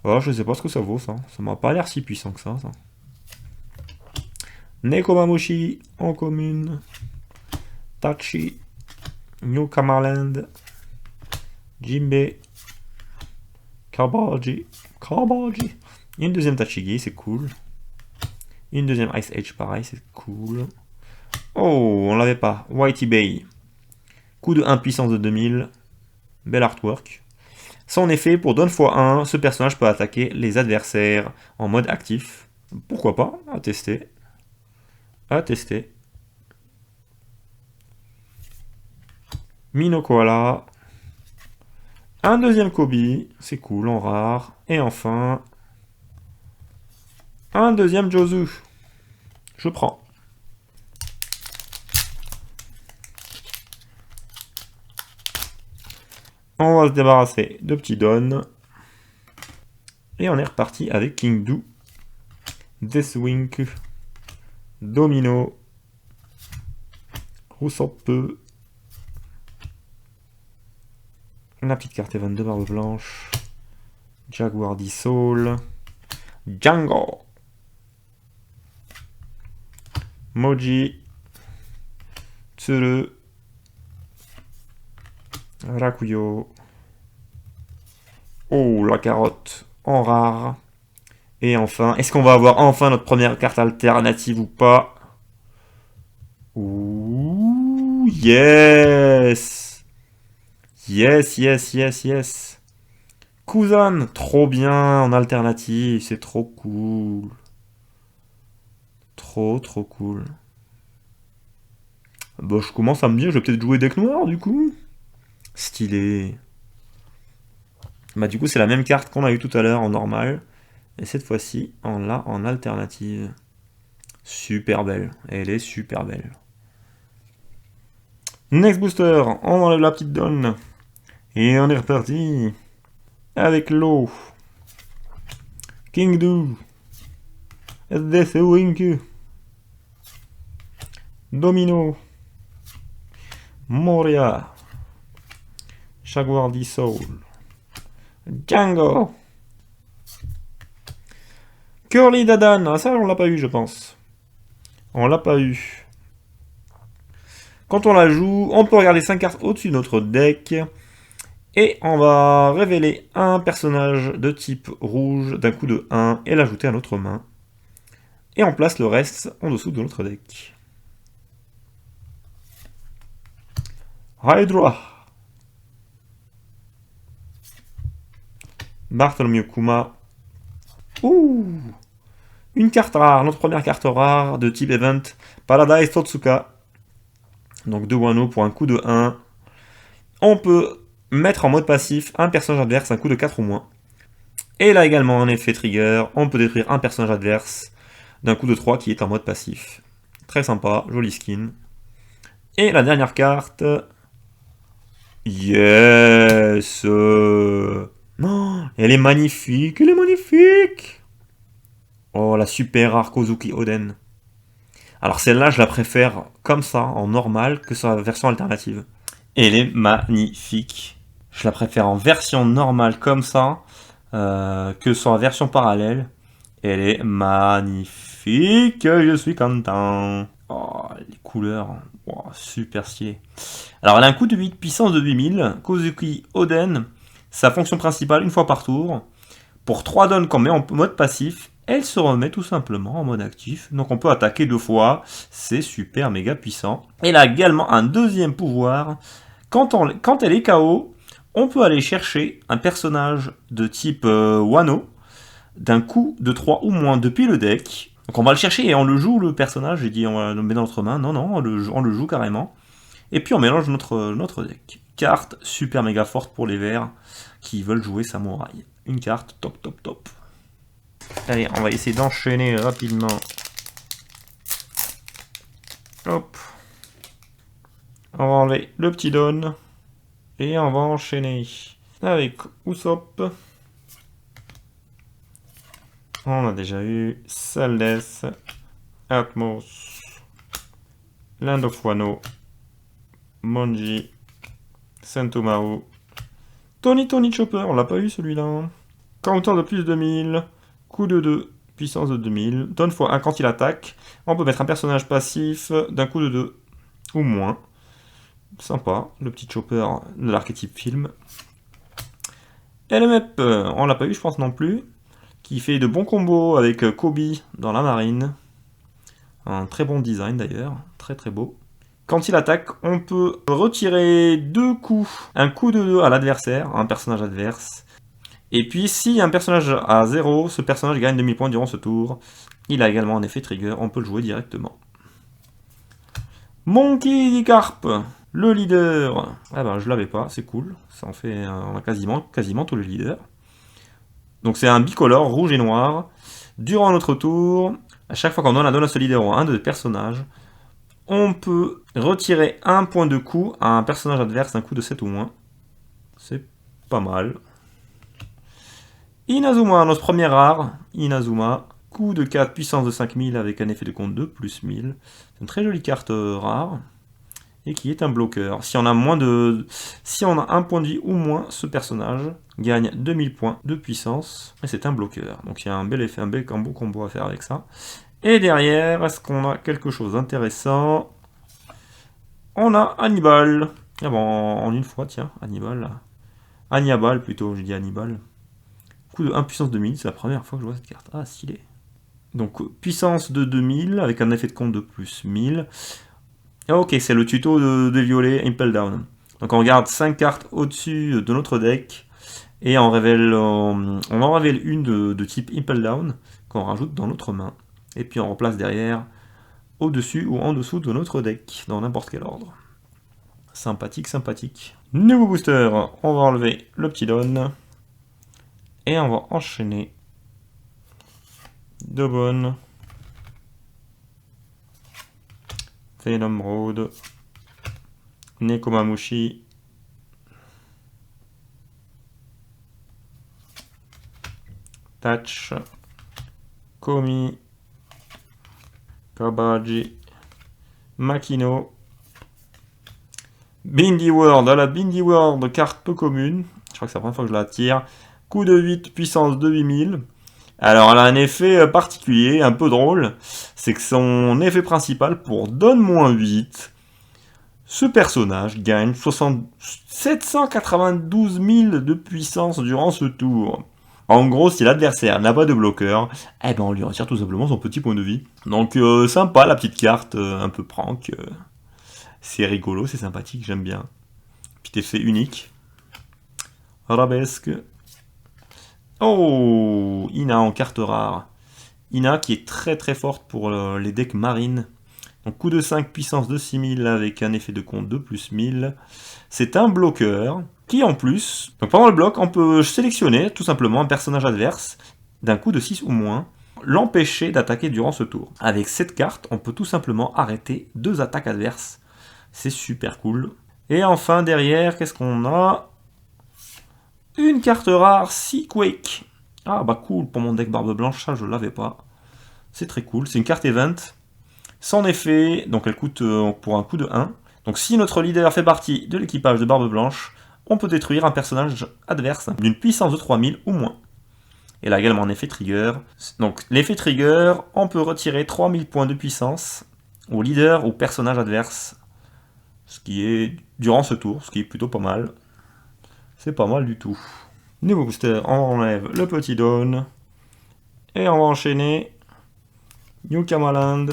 Oh, je sais pas ce que ça vaut ça. Ça m'a pas l'air si puissant que ça. Nekomamushi en commune. Tachi. New Kamaland. Jimbe. Kabaji. Une deuxième Tachigi, c'est cool. Une deuxième Ice Age, pareil, c'est cool. Oh, on l'avait pas. Whitey Bay. Coup de 1 puissance de 2000. Bel artwork. Son effet, pour donne x1, ce personnage peut attaquer les adversaires en mode actif. Pourquoi pas? À tester. À tester. Mino Koala. Un deuxième Kobe, c'est cool, en rare. Et enfin, un deuxième Jozu. Je prends. On va se débarrasser de petits Don. Et on est reparti avec King Du, Deathwing, Domino, Usopp, la petite carte event de barbe blanche, Jaguar Soul, Django, Moji, Tsuru, Rakuyo. Oh, la carotte en rare. Et enfin, est-ce qu'on va avoir enfin notre première carte alternative ou pas? Ouh, yes! Yes. Kuzan, trop bien en alternative, c'est trop cool. Trop cool. Bah, je commence à me dire, je vais peut-être jouer deck noir du coup. Stylé. Bah du coup c'est la même carte qu'on a eu tout à l'heure en normal. Et cette fois-ci on l'a en alternative. Super belle. Elle est super belle. Next booster, on enlève la petite donne. Et on est reparti. Avec l'eau. King Do, SDC Wink, Domino, Moria, Jaguar Soul, Django, Curly Dadan. Ah, ça on l'a pas eu je pense. On l'a pas eu. Quand on la joue, on peut regarder 5 cartes au-dessus de notre deck. Et on va révéler un personnage de type rouge d'un coup de 1 et l'ajouter à notre main. Et on place le reste en dessous de notre deck. Hydra. Bartholomew Kuma. Ouh, une carte rare, notre première carte rare de type event. Paradise Totsuka. Donc 2 Wano pour un coup de 1. On peut mettre en mode passif un personnage adverse un coup de 4 ou moins. Et là également un effet trigger, on peut détruire un personnage adverse d'un coup de 3 qui est en mode passif. Très sympa, joli skin. Et la dernière carte... Yes. Non, elle est magnifique, elle est magnifique. Oh, la super rare Kozuki Oden. Alors celle-là, je la préfère comme ça, en normal, que sa version alternative. Et elle est magnifique. Je la préfère en version normale comme ça, que sur la version parallèle. Elle est magnifique, je suis content. Oh, les couleurs, oh, super stylé. Alors elle a un coup de 8, puissance de 8000. Kozuki Oden, sa fonction principale, une fois par tour. Pour 3 dons qu'on met en mode passif, elle se remet tout simplement en mode actif. Donc on peut attaquer 2 fois, c'est super méga puissant. Elle a également un deuxième pouvoir. Quand elle est KO, on peut aller chercher un personnage de type Wano d'un coup de 3 ou moins depuis le deck. Donc on va le chercher et on le joue le personnage. J'ai dit on le met dans notre main. Non, non, on le joue carrément. Et puis on mélange notre deck. Carte super méga forte pour les verts qui veulent jouer Samouraï. Une carte top top top. Allez, on va essayer d'enchaîner rapidement. Hop. On va enlever le petit Don. Et on va enchaîner avec Usopp. On a déjà eu Saldes, Atmos, Land of Wano, Monji, Sentomaru, Tony Chopper, on l'a pas eu celui-là. Counter de plus de 2000, coup de 2, puissance de 2000, donne x1 quand il attaque. On peut mettre un personnage passif d'un coup de 2 ou moins. Sympa, le petit Chopper de l'archétype film. LMEP, on l'a pas eu je pense non plus. Qui fait de bons combos avec Kobe dans la marine. Un très bon design d'ailleurs, très très beau. Quand il attaque, on peut retirer 2 coups, un coup de 2 à l'adversaire, un personnage adverse. Et puis si un personnage a 0, ce personnage gagne 2000 points durant ce tour. Il a également un effet trigger, on peut le jouer directement. Monkey D. Carp, le leader. Ah ben je l'avais pas, c'est cool. Ça en fait, on a quasiment tous les leaders. Donc c'est un bicolore, rouge et noir. Durant notre tour, à chaque fois qu'on donne à ce leader ou à un de personnages, on peut retirer un point de coup à un personnage adverse d'un coup de 7 ou moins. C'est pas mal. Inazuma, notre premier rare. Inazuma, coup de 4, puissance de 5000 avec un effet de compte de plus 1000. C'est une très jolie carte rare. Et qui est un bloqueur. Si on a un point de vie ou moins, ce personnage gagne 2000 points de puissance. Et c'est un bloqueur. Donc il y a un bel effet, un beau combo à faire avec ça. Et derrière, est-ce qu'on a quelque chose d'intéressant? On a Hannibal. Ah bon, en une fois, tiens, Hannibal. Hannibal plutôt, je dis Hannibal. Coup de 1 puissance 2000, c'est la première fois que je vois cette carte. Ah, stylé. Donc puissance de 2000 avec un effet de compte de plus 1000. Ok, c'est le tuto de violet Impel Down. Donc on regarde 5 cartes au-dessus de notre deck et on en révèle une de type Impel Down qu'on rajoute dans notre main. Et puis on replace derrière, au-dessus ou en dessous de notre deck, dans n'importe quel ordre. Sympathique, sympathique. Nouveau booster, on va enlever le petit Don. Et on va enchaîner Dobon, Venom Road, Nekomamushi, Touch, Komi, Kabaji, Makino, Bindi World. À la Bindi World, carte peu commune. Je crois que c'est la première fois que je la tire. Coup de 8, puissance de 8000. Alors elle a un effet particulier, un peu drôle. C'est que son effet principal pour donne-8, ce personnage gagne 792 000 de puissance durant ce tour. En gros, si l'adversaire n'a pas de bloqueur, eh ben on lui retire tout simplement son petit point de vie. Donc sympa la petite carte, un peu prank. C'est rigolo, c'est sympathique, j'aime bien. Petit effet unique. Arabesque. Oh, Ina en carte rare. Ina qui est très très forte pour les decks marines. Donc coup de 5, puissance de 6000 avec un effet de compte de plus 1000. C'est un bloqueur qui en plus, donc pendant le bloc, on peut sélectionner tout simplement un personnage adverse d'un coup de 6 ou moins, l'empêcher d'attaquer durant ce tour. Avec cette carte, on peut tout simplement arrêter 2 attaques adverses. C'est super cool. Et enfin derrière, qu'est-ce qu'on a? Une carte rare, Seaquake. Ah bah cool, pour mon deck Barbe Blanche, ça je l'avais pas. C'est très cool, c'est une carte event. Sans effet, donc elle coûte pour un coup de 1. Donc si notre leader fait partie de l'équipage de Barbe Blanche, on peut détruire un personnage adverse d'une puissance de 3000 ou moins. Elle a également un effet trigger. Donc l'effet trigger, on peut retirer 3000 points de puissance au leader ou personnage adverse. Ce qui est durant ce tour, ce qui est plutôt pas mal. C'est pas mal du tout. Niveau booster, on enlève le petit Dawn. Et on va enchaîner New Kamaland,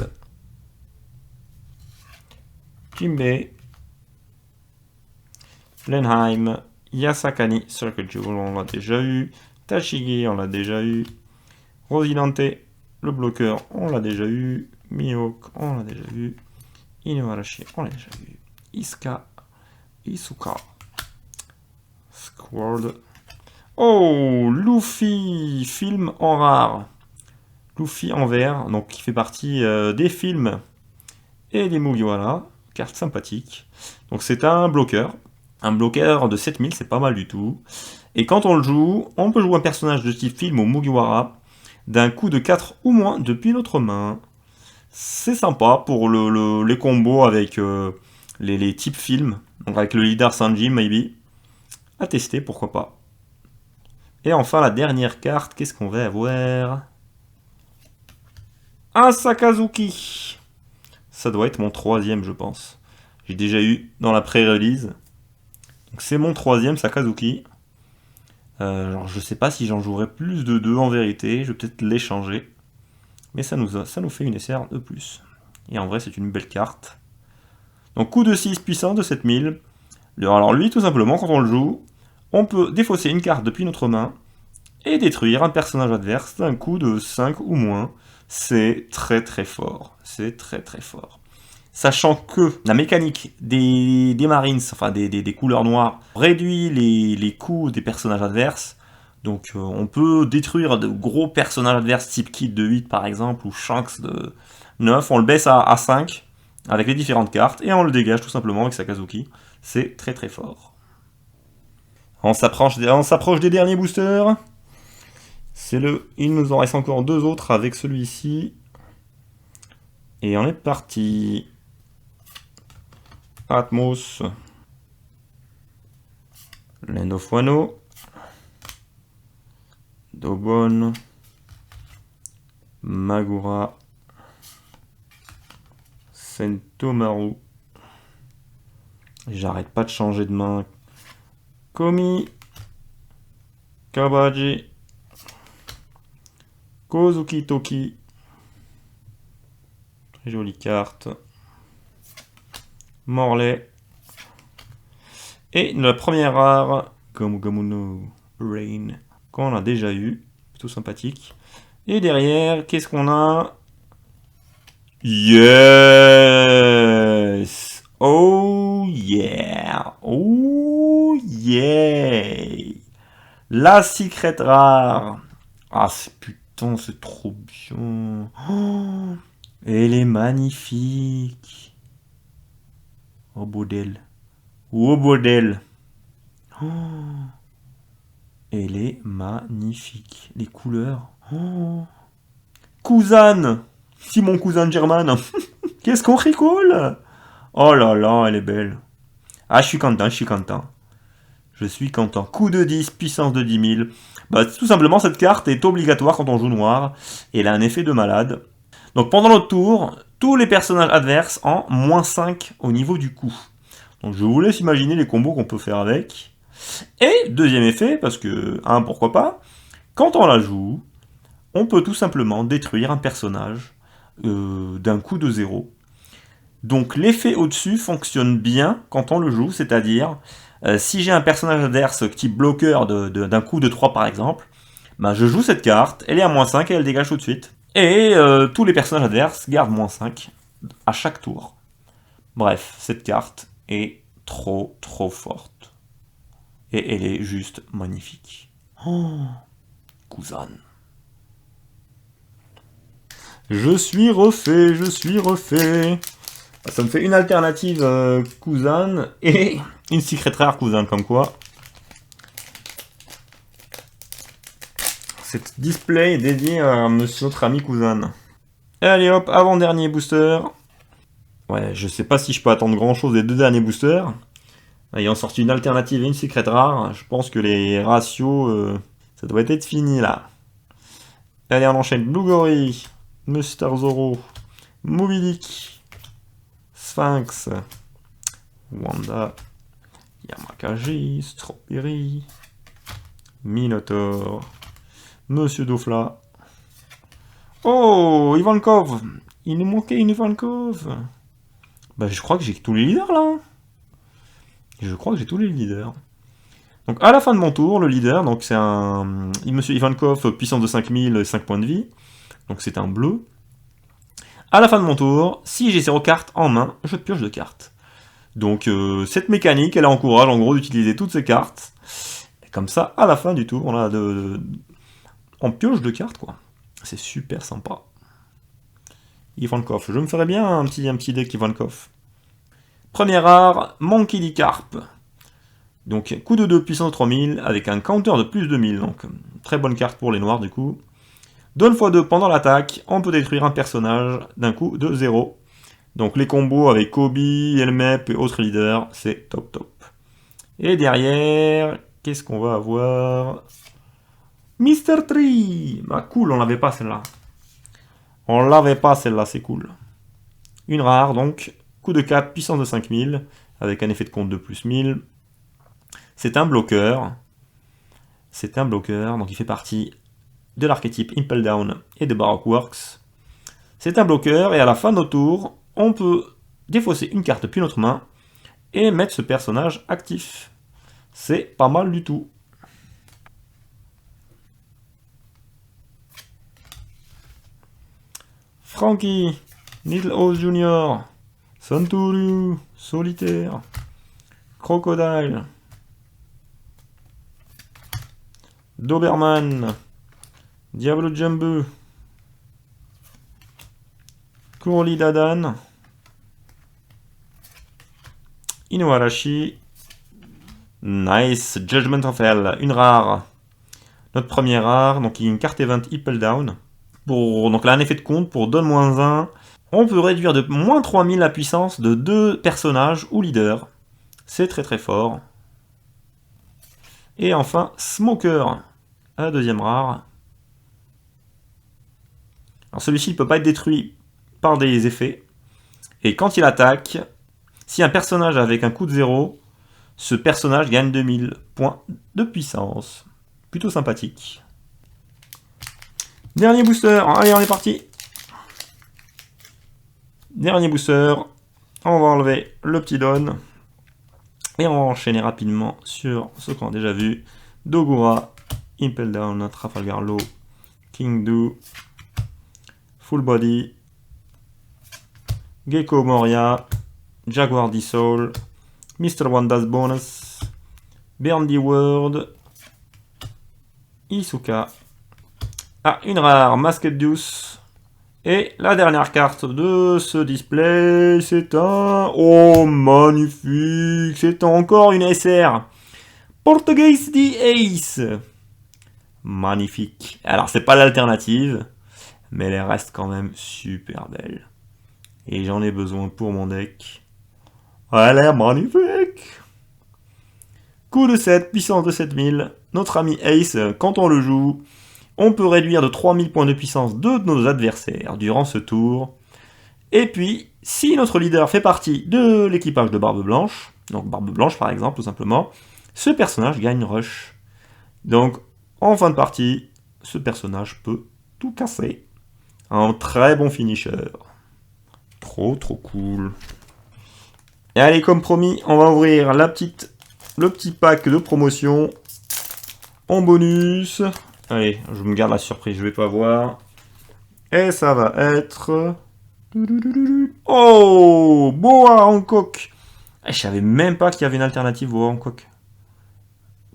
Jimbei, Lenheim, Yasakani, Circle Jewel, on l'a déjà eu. Tashigi, on l'a déjà eu. Rosinante, le bloqueur, on l'a déjà eu. Mihawk, on l'a déjà eu. Inuarashi, on l'a déjà eu. Iska, Isuka, Squad. Oh, Luffy, film en rare. Luffy en vert, donc qui fait partie des films et des Mugiwara. Carte sympathique. Donc c'est un bloqueur. Un bloqueur de 7000, c'est pas mal du tout. Et quand on le joue, on peut jouer un personnage de type film ou Mugiwara d'un coup de 4 ou moins depuis notre main. C'est sympa pour les combos avec les types films. Donc avec le leader Sanji, maybe. À tester, pourquoi pas. Et enfin, la dernière carte, qu'est-ce qu'on va avoir? Un Sakazuki. Ça doit être mon 3e, je pense. J'ai déjà eu dans la pré-release. Donc c'est mon 3e Sakazuki. Alors je sais pas si j'en jouerai plus de 2 en vérité. Je vais peut-être l'échanger. Mais ça nous fait une SR de plus. Et en vrai, c'est une belle carte. Donc coup de 6 puissant de 7000. Alors lui, tout simplement, quand on le joue, on peut défausser une carte depuis notre main et détruire un personnage adverse d'un coup de 5 ou moins. C'est très très fort. C'est très très fort. Sachant que la mécanique des Marines, enfin des couleurs noires, réduit les coups des personnages adverses. Donc on peut détruire de gros personnages adverses type Kid de 8 par exemple, ou Shanks de 9. On le baisse à 5 avec les différentes cartes et on le dégage tout simplement avec Sakazuki. C'est très très fort. On s'approche des derniers boosters. Il nous en reste encore 2 autres avec celui-ci. Et on est parti. Atmos. Land of Wano. Dobon. Magura. Sentomaru. J'arrête pas de changer de main. Komi. Kabaji. Kozuki Toki. Très jolie carte. Morlaix. Et la première rare, Gamugamuno Rain, qu'on a déjà eu. Plutôt sympathique. Et derrière, qu'est-ce qu'on a? Yes! Oh yeah! Oh yeah! La secret rare! Ah, putain, c'est trop bien! Oh, elle est magnifique! Oh, bordel! Oh, bordel! Oh, elle est magnifique! Les couleurs! Oh. Cousin. Si mon cousin German. Qu'est-ce qu'on rigole? Oh là là, elle est belle. Ah, je suis content, je suis content. Je suis content. Coup de 10, puissance de 10 000. Bah, tout simplement, cette carte est obligatoire quand on joue noir. Et elle a un effet de malade. Donc pendant notre tour, tous les personnages adverses en -5 au niveau du coup. Donc je vous laisse imaginer les combos qu'on peut faire avec. Et deuxième effet, parce que, pourquoi pas, quand on la joue, on peut tout simplement détruire un personnage d'un coup de 0. Donc l'effet au-dessus fonctionne bien quand on le joue, c'est-à-dire, si j'ai un personnage adverse type bloqueur d'un coup de 3 par exemple, bah, je joue cette carte, elle est à -5 et elle dégage tout de suite. Et tous les personnages adverses gardent -5 à chaque tour. Bref, cette carte est trop forte. Et elle est juste magnifique. Oh, cousin. Je suis refait, je suis refait. Ça me fait une alternative cousin et une secret rare cousin, comme quoi. Cette display est dédié à notre ami cousin. Allez hop, avant-dernier booster. Ouais, je sais pas si je peux attendre grand chose des 2 derniers boosters. Ayant sorti une alternative et une secret rare, je pense que les ratios, ça doit être fini là. Allez, on enchaîne Blue Gory, Mr. Zoro, Mobilic, Sphinx, Wanda, Yamakagi, Strawberry, Minotaur, Monsieur Dofla. Oh, Ivankov. Il nous manquait une Ivankov. Bah, je crois que j'ai tous les leaders là. Je crois que j'ai tous les leaders. Donc à la fin de mon tour, le leader, donc c'est un Monsieur Ivankov, puissance de 5000, 5 points de vie. Donc c'est un bleu. À la fin de mon tour, si j'ai 0 cartes en main, je pioche de cartes. Donc cette mécanique, elle encourage en gros d'utiliser toutes ces cartes. Et comme ça, à la fin du tour, on a on pioche de cartes quoi. C'est super sympa. Ivankov, je me ferais bien un petit deck Ivankov. Première rare, Monkey D. Carp. Donc coup de 2, puissance 3000, avec un counter de plus de 1000. Donc très bonne carte pour les noirs du coup. Donne x2 pendant l'attaque, on peut détruire un personnage d'un coup de 0. Donc les combos avec Kobe, Elmep et autres leaders, c'est top. Et derrière, qu'est-ce qu'on va avoir? Mr. Tree. Bah cool, on l'avait pas celle-là. On l'avait pas celle-là, c'est cool. Une rare donc, coup de 4, puissance de 5000, avec un effet de compte de plus 1000. C'est un bloqueur. Donc il fait partie de l'archétype Impel Down et de Baroque Works. C'est un bloqueur, et à la fin de notre tour, on peut défausser une carte depuis notre main, et mettre ce personnage actif. C'est pas mal du tout. Frankie, Little House Junior, Santuru, Solitaire, Crocodile, Doberman, Diablo Jumbo, Kurli Dadan, Inuarashi, nice, Judgment of Hell, une rare. Notre première rare, donc il y a une carte event Impel Down. Donc là, un effet de compte pour donne -1. On peut réduire de -3000 la puissance de 2 personnages ou leaders. C'est très fort. Et enfin, Smoker, la deuxième rare. Alors celui-ci ne peut pas être détruit par des effets. Et quand il attaque, si un personnage avec un coût de 0, ce personnage gagne 2000 points de puissance. Plutôt sympathique. Dernier booster, allez on est parti. Dernier booster, on va enlever le petit Don. Et on va enchaîner rapidement sur ce qu'on a déjà vu. Dogura, Impel Down, Trafalgar Law, King Do, Full Body, Gecko Moria, Jaguar D-Soul, Mr. Wanda's Bonus, Burn the World, Isuka. Ah, une rare, Masked Deuce. Et la dernière carte de ce display, c'est un... Oh, magnifique. C'est encore une SR. Portuguese the Ace. Magnifique. Alors, c'est pas l'alternative. mais elle reste quand même super belle. Et j'en ai besoin pour mon deck. Elle est magnifique! Coup de 7, puissance de 7000. Notre ami Ace, quand on le joue, on peut réduire de 3000 points de puissance deux de nos adversaires durant ce tour. Et puis, si notre leader fait partie de l'équipage de Barbe Blanche, donc Barbe Blanche par exemple, tout simplement, ce personnage gagne Rush. Donc, en fin de partie, ce personnage peut tout casser. Un très bon finisher. Trop cool. Et allez, comme promis, on va ouvrir le petit pack de promotion en bonus. Allez, je me garde la surprise, je vais pas voir. Et ça va être... Oh, Boa Hancock. Je savais même pas qu'il y avait une alternative Boa Hancock.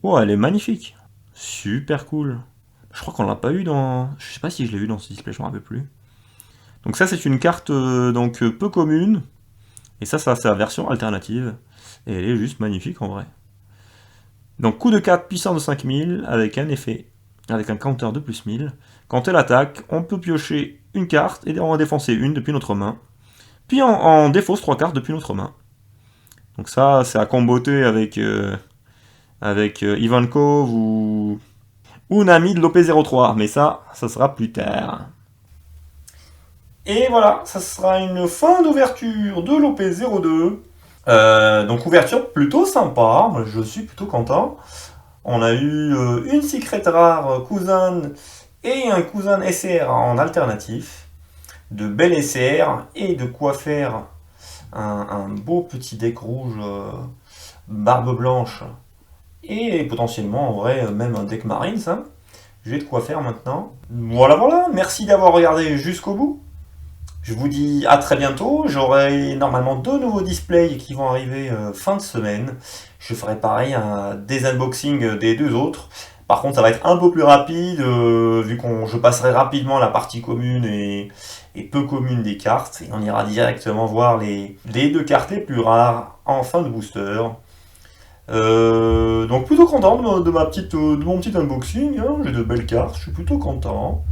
Oh, elle est magnifique. Super cool. Je crois qu'on l'a pas eu dans... Je sais pas si je l'ai vu dans ce display, je me rappelle plus. Donc ça, c'est une carte peu commune. Et ça, c'est la version alternative. Et elle est juste magnifique en vrai. Donc coup de 4, puissance de 5000, avec un effet, avec un counter de plus 1000. Quand elle attaque, on peut piocher une carte et on va défoncer une depuis notre main. Puis on défausse 3 cartes depuis notre main. Donc ça, c'est à comboter avec Ivankov ou Nami de l'OP03. Mais ça sera plus tard. Et voilà, ça sera une fin d'ouverture de l'OP02. Donc ouverture plutôt sympa, moi je suis plutôt content. On a eu une secret rare cousin et un cousin SR en alternatif. De belles SR et de quoi faire un beau petit deck rouge barbe blanche. Et potentiellement en vrai même un deck marine ça. J'ai de quoi faire maintenant. Voilà, merci d'avoir regardé jusqu'au bout. Je vous dis à très bientôt, j'aurai normalement 2 nouveaux displays qui vont arriver fin de semaine. Je ferai pareil des unboxings des 2 autres. Par contre ça va être un peu plus rapide, vu que je passerai rapidement la partie commune et peu commune des cartes. Et on ira directement voir les 2 cartes les plus rares en fin de booster. Donc plutôt content de mon petit unboxing, hein. J'ai de belles cartes, je suis plutôt content.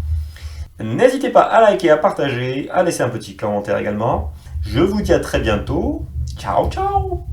N'hésitez pas à liker, à partager, à laisser un petit commentaire également. Je vous dis à très bientôt. Ciao, ciao!